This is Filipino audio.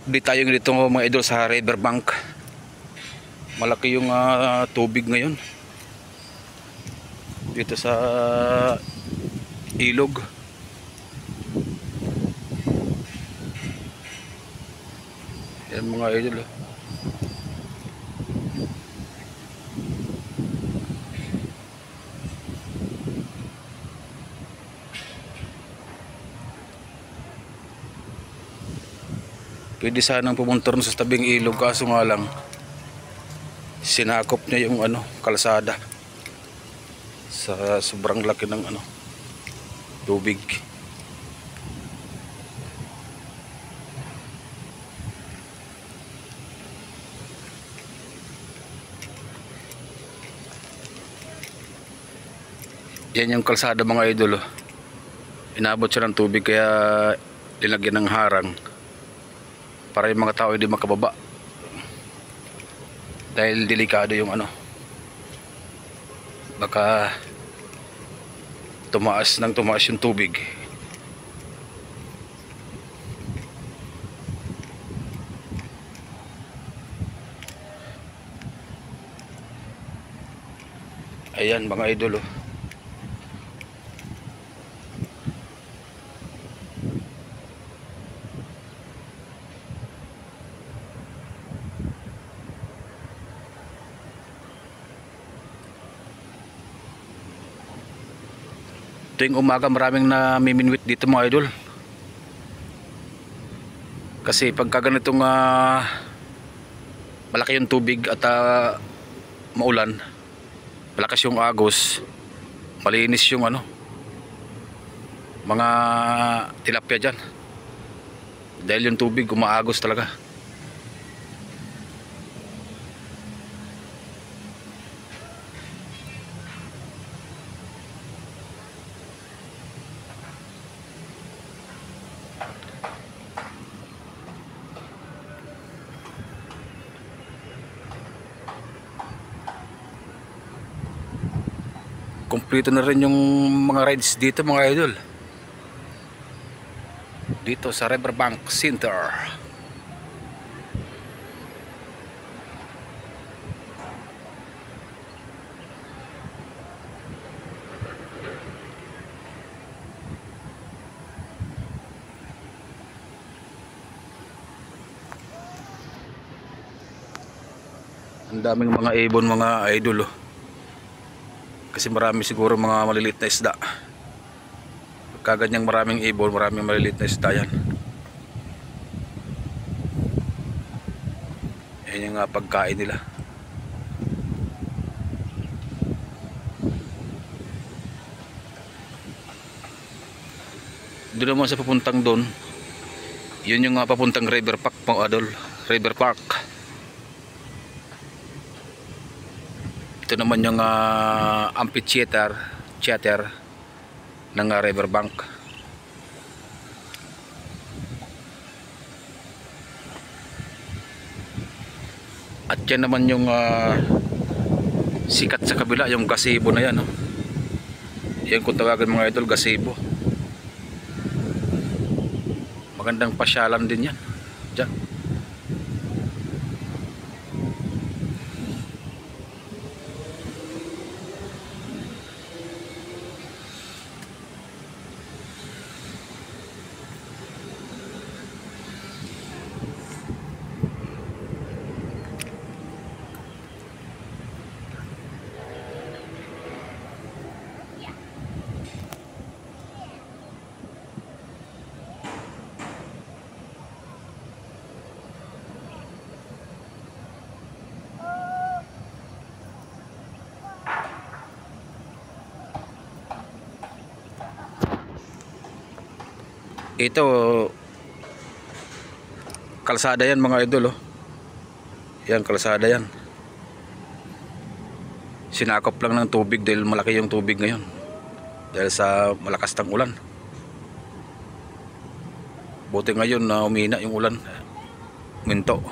Update tayo dito mga idol sa riverbank. Malaki yung tubig ngayon dito sa ilog. Yan mga idol. Pwede sanang pumunta rin sa tabing ilog, kaso nga lang sinakop niya yung kalsada sa sobrang laki ng tubig. Yan yung kalsada mga idol. Inabot siya ng tubig kaya linagyan ng harang para yung mga tao hindi makababa dahil delikado yung baka tumaas yung tubig. Ayan mga idol. Tuwing umaga maraming namiminwit dito mga idol. Kasi pagka ganitong malaki yung tubig at maulan, malakas yung agos, malinis yung mga tilapia dyan. Dahil yung tubig umaagos talaga. Kompleto na rin yung mga rides dito mga idol. Dito sa Riverbank Center. Ang daming mga ibon mga idol. Kasi marami siguro mga maliliit na isda. Kaganyang maraming ibon, maraming maliliit na isda yan. Yan yung pagkain nila. Doon naman sa papuntang doon, yun yung papuntang River Park mga idol. River Park. Ito naman yung amphitheater ng Riverbank. At yan naman yung sikat sa kabila, yung gazebo na yan. Yan kung tawagan mga idol, gazebo. Magandang pasyalan din yan dyan. Ito kalsada yan mga idol. Yan kalsada yan. Sinakop lang ng tubig dahil malaki yung tubig ngayon dahil sa malakas ng ulan. Buti ngayon na umina yung ulan, minto.